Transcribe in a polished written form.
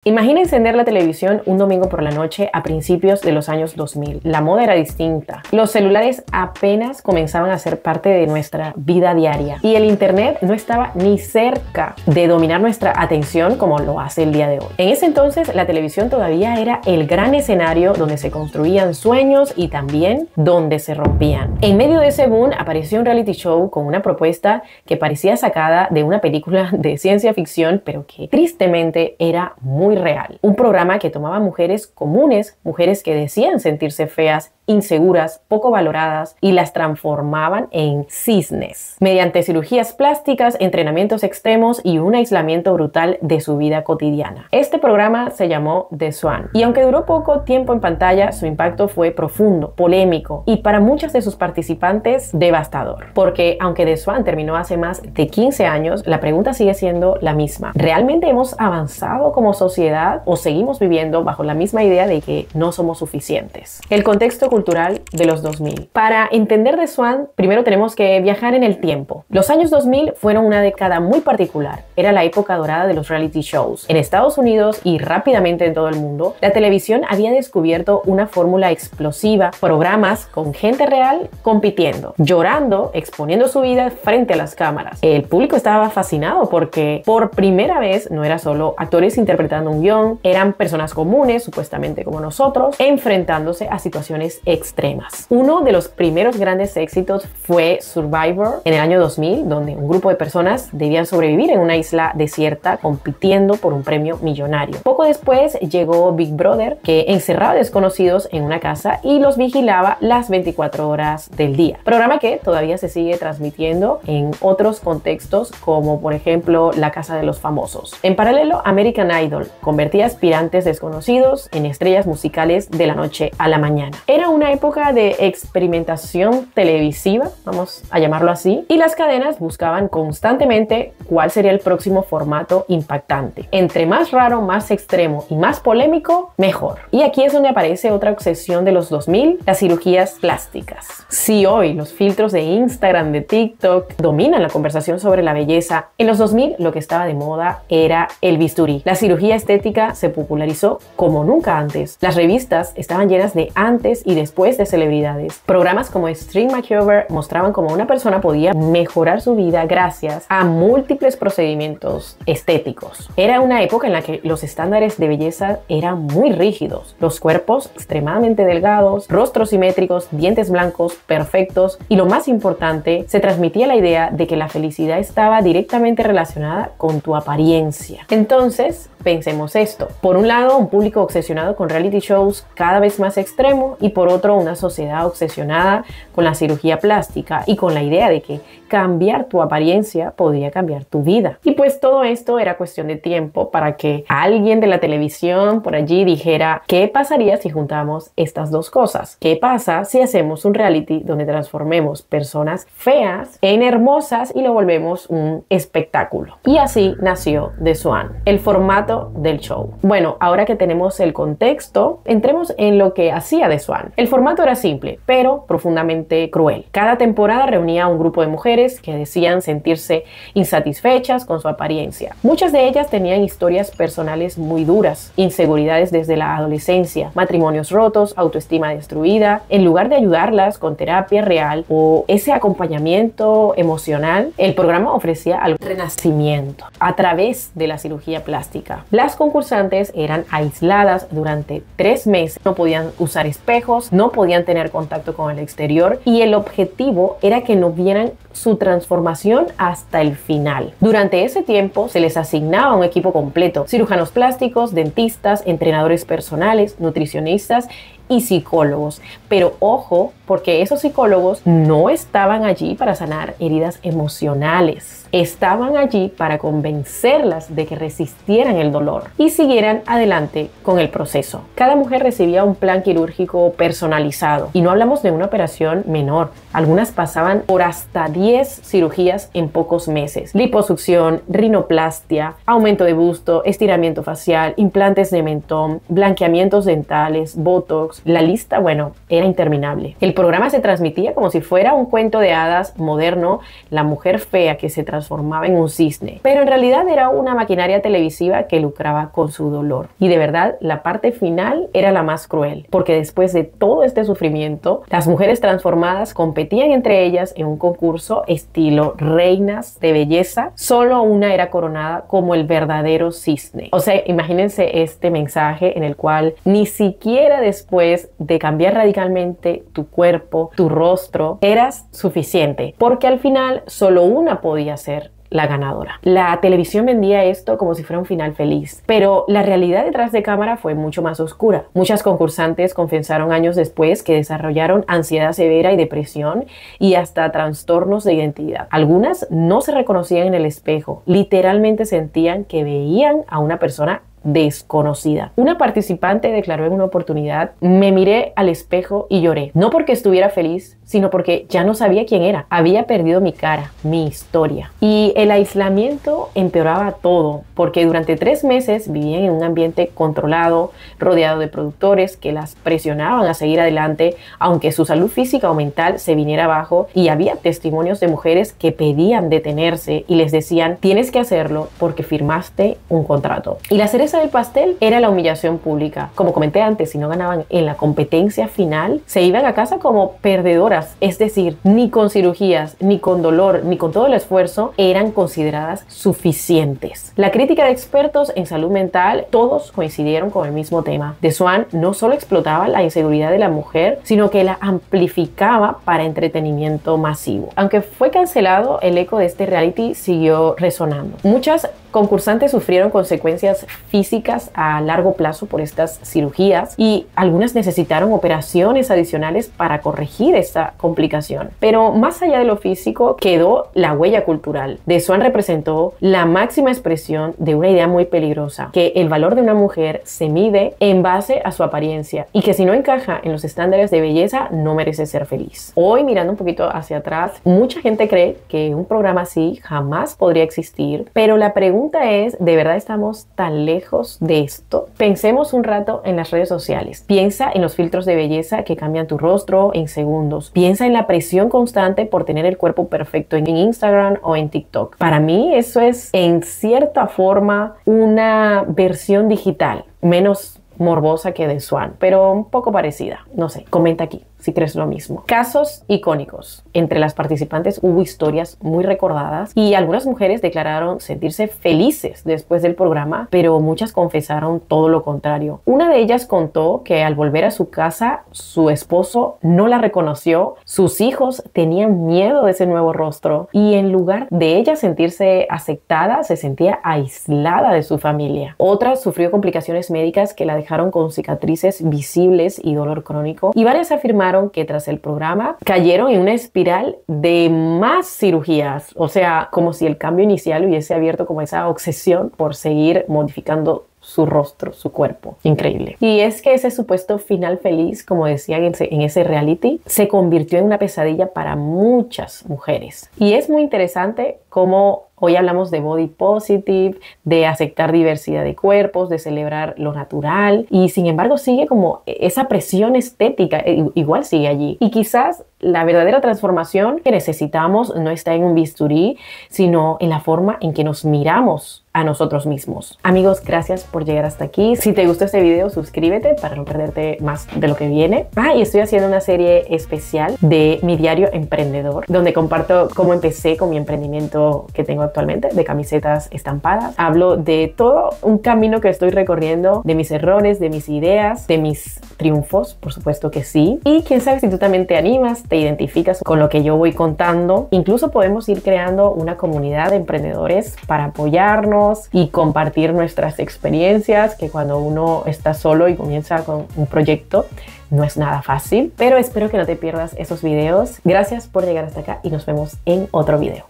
Imagina encender la televisión un domingo por la noche a principios de los años 2000. La moda era distinta. Los celulares apenas comenzaban a ser parte de nuestra vida diaria y el internet no estaba ni cerca de dominar nuestra atención como lo hace el día de hoy. En ese entonces la televisión todavía era el gran escenario donde se construían sueños y también donde se rompían. En medio de ese boom apareció un reality show con una propuesta que parecía sacada de una película de ciencia ficción, pero que tristemente era muy real. Un programa que tomaba mujeres comunes, mujeres que decían sentirse feas, inseguras, poco valoradas y las transformaban en cisnes mediante cirugías plásticas, entrenamientos extremos y un aislamiento brutal de su vida cotidiana. Este programa se llamó The Swan y aunque duró poco tiempo en pantalla, su impacto fue profundo, polémico y para muchas de sus participantes devastador. Porque aunque The Swan terminó hace más de 15 años, la pregunta sigue siendo la misma. ¿Realmente hemos avanzado como sociedad o seguimos viviendo bajo la misma idea de que no somos suficientes? El contexto cultural de los 2000. Para entender The Swan, primero tenemos que viajar en el tiempo. Los años 2000 fueron una década muy particular. Era la época dorada de los reality shows. En Estados Unidos y rápidamente en todo el mundo, la televisión había descubierto una fórmula explosiva, programas con gente real compitiendo, llorando, exponiendo su vida frente a las cámaras. El público estaba fascinado porque por primera vez no era solo actores interpretando un guión, eran personas comunes, supuestamente como nosotros, enfrentándose a situaciones extremas. Uno de los primeros grandes éxitos fue Survivor en el año 2000, donde un grupo de personas debían sobrevivir en una isla desierta compitiendo por un premio millonario. Poco después llegó Big Brother, que encerraba desconocidos en una casa y los vigilaba las 24 horas del día. Programa que todavía se sigue transmitiendo en otros contextos, como por ejemplo La Casa de los Famosos. En paralelo, American Idol convertía aspirantes desconocidos en estrellas musicales de la noche a la mañana. Era una época de experimentación televisiva, vamos a llamarlo así, y las cadenas buscaban constantemente cuál sería el próximo formato impactante. Entre más raro, más extremo y más polémico, mejor. Y aquí es donde aparece otra obsesión de los 2000, las cirugías plásticas. Si hoy los filtros de Instagram, de TikTok dominan la conversación sobre la belleza, en los 2000 lo que estaba de moda era el bisturí. La cirugía estética se popularizó como nunca antes. Las revistas estaban llenas de antes y después de celebridades. Programas como Extreme Makeover mostraban cómo una persona podía mejorar su vida gracias a múltiples procedimientos estéticos. Era una época en la que los estándares de belleza eran muy rígidos. Los cuerpos extremadamente delgados, rostros simétricos, dientes blancos, perfectos y lo más importante, se transmitía la idea de que la felicidad estaba directamente relacionada con tu apariencia. Entonces, pensemos esto. Por un lado, un público obsesionado con reality shows cada vez más extremo y por otro, una sociedad obsesionada con la cirugía plástica y con la idea de que cambiar tu apariencia podría cambiar tu vida. Y pues todo esto era cuestión de tiempo para que alguien de la televisión por allí dijera: ¿qué pasaría si juntamos estas dos cosas? ¿Qué pasa si hacemos un reality donde transformemos personas feas en hermosas y lo volvemos un espectáculo? Y así nació The Swan, el formato del show. Bueno, ahora que tenemos el contexto, entremos en lo que hacía The Swan. El formato era simple, pero profundamente cruel. Cada temporada reunía a un grupo de mujeres que decían sentirse insatisfechas con su apariencia. Muchas de ellas tenían historias personales muy duras, inseguridades desde la adolescencia, matrimonios rotos, autoestima destruida. En lugar de ayudarlas con terapia real o ese acompañamiento emocional, el programa ofrecía algún renacimiento a través de la cirugía plástica. Las concursantes eran aisladas durante 3 meses, no podían usar espejos, no podían tener contacto con el exterior y el objetivo era que no vieran su transformación hasta el final. Durante ese tiempo se les asignaba un equipo completo: cirujanos plásticos, dentistas, entrenadores personales, nutricionistas y psicólogos. Pero ojo, porque esos psicólogos no estaban allí para sanar heridas emocionales. Estaban allí para convencerlas de que resistieran el dolor y siguieran adelante con el proceso. Cada mujer recibía un plan quirúrgico personalizado y no hablamos de una operación menor. Algunas pasaban por hasta 10 cirugías en pocos meses: liposucción, rinoplastia, aumento de busto, estiramiento facial, implantes de mentón, blanqueamientos dentales, botox, años. La lista, bueno, era interminable. El programa se transmitía como si fuera un cuento de hadas moderno, la mujer fea que se transformaba en un cisne, pero en realidad era una maquinaria televisiva que lucraba con su dolor. Y de verdad, la parte final era la más cruel, porque después de todo este sufrimiento, las mujeres transformadas competían entre ellas en un concurso estilo reinas de belleza. Solo una era coronada como el verdadero cisne. O sea, imagínense este mensaje en el cual ni siquiera después de cambiar radicalmente tu cuerpo, tu rostro, eras suficiente, porque al final solo una podía ser la ganadora. La televisión vendía esto como si fuera un final feliz, pero la realidad detrás de cámara fue mucho más oscura. Muchas concursantes confesaron años después que desarrollaron ansiedad severa y depresión y hasta trastornos de identidad. Algunas no se reconocían en el espejo, literalmente sentían que veían a una persona desconocida. Una participante declaró en una oportunidad: me miré al espejo y lloré, no porque estuviera feliz, sino porque ya no sabía quién era. Había perdido mi cara, mi historia. Y el aislamiento empeoraba todo, porque durante 3 meses vivían en un ambiente controlado, rodeado de productores que las presionaban a seguir adelante, aunque su salud física o mental se viniera abajo. Y había testimonios de mujeres que pedían detenerse y les decían: tienes que hacerlo porque firmaste un contrato. Y la cereza del pastel era la humillación pública. Como comenté antes, si no ganaban en la competencia final, se iban a casa como perdedoras, es decir, ni con cirugías, ni con dolor, ni con todo el esfuerzo eran consideradas suficientes. La crítica de expertos en salud mental, todos coincidieron con el mismo tema. The Swan no solo explotaba la inseguridad de la mujer, sino que la amplificaba para entretenimiento masivo. Aunque fue cancelado, el eco de este reality siguió resonando. Muchas concursantes sufrieron consecuencias físicas a largo plazo por estas cirugías y algunas necesitaron operaciones adicionales para corregir esta complicación. Pero más allá de lo físico quedó la huella cultural. The Swan representó la máxima expresión de una idea muy peligrosa, que el valor de una mujer se mide en base a su apariencia y que si no encaja en los estándares de belleza no merece ser feliz. Hoy, mirando un poquito hacia atrás, mucha gente cree que un programa así jamás podría existir, pero la pregunta es, ¿de verdad estamos tan lejos de esto? Pensemos un rato en las redes sociales. Piensa en los filtros de belleza que cambian tu rostro en segundos. Piensa en la presión constante por tener el cuerpo perfecto en Instagram o en TikTok. Para mí eso es en cierta forma una versión digital, menos morbosa que The Swan, pero un poco parecida. No sé, comenta aquí si crees lo mismo. Casos icónicos. Entre las participantes hubo historias muy recordadas y algunas mujeres declararon sentirse felices después del programa, pero muchas confesaron todo lo contrario. Una de ellas contó que al volver a su casa, su esposo no la reconoció, sus hijos tenían miedo de ese nuevo rostro y en lugar de ella sentirse aceptada, se sentía aislada de su familia. Otra sufrió complicaciones médicas que la dejaron con cicatrices visibles y dolor crónico, y varias afirmaron que tras el programa cayeron en una espiral de más cirugías, o sea, como si el cambio inicial hubiese abierto como esa obsesión por seguir modificando su rostro, su cuerpo. Increíble. Y es que ese supuesto final feliz, como decían en ese reality, se convirtió en una pesadilla para muchas mujeres. Y es muy interesante cómo hoy hablamos de body positive, de aceptar diversidad de cuerpos, de celebrar lo natural, y sin embargo sigue como esa presión estética, igual sigue allí. Y quizás la verdadera transformación que necesitamos no está en un bisturí, sino en la forma en que nos miramos a nosotros mismos. Amigos, gracias por llegar hasta aquí. Si te gustó este video, suscríbete para no perderte más de lo que viene. Y estoy haciendo una serie especial de mi diario emprendedor, donde comparto cómo empecé con mi emprendimiento que tengo actualmente de camisetas estampadas. Hablo de todo un camino que estoy recorriendo, de mis errores, de mis ideas, de mis triunfos, por supuesto que sí. Y quién sabe si tú también te animas, te identificas con lo que yo voy contando. Incluso podemos ir creando una comunidad de emprendedores para apoyarnos y compartir nuestras experiencias, que cuando uno está solo y comienza con un proyecto no es nada fácil. Pero espero que no te pierdas esos videos. Gracias por llegar hasta acá y nos vemos en otro video.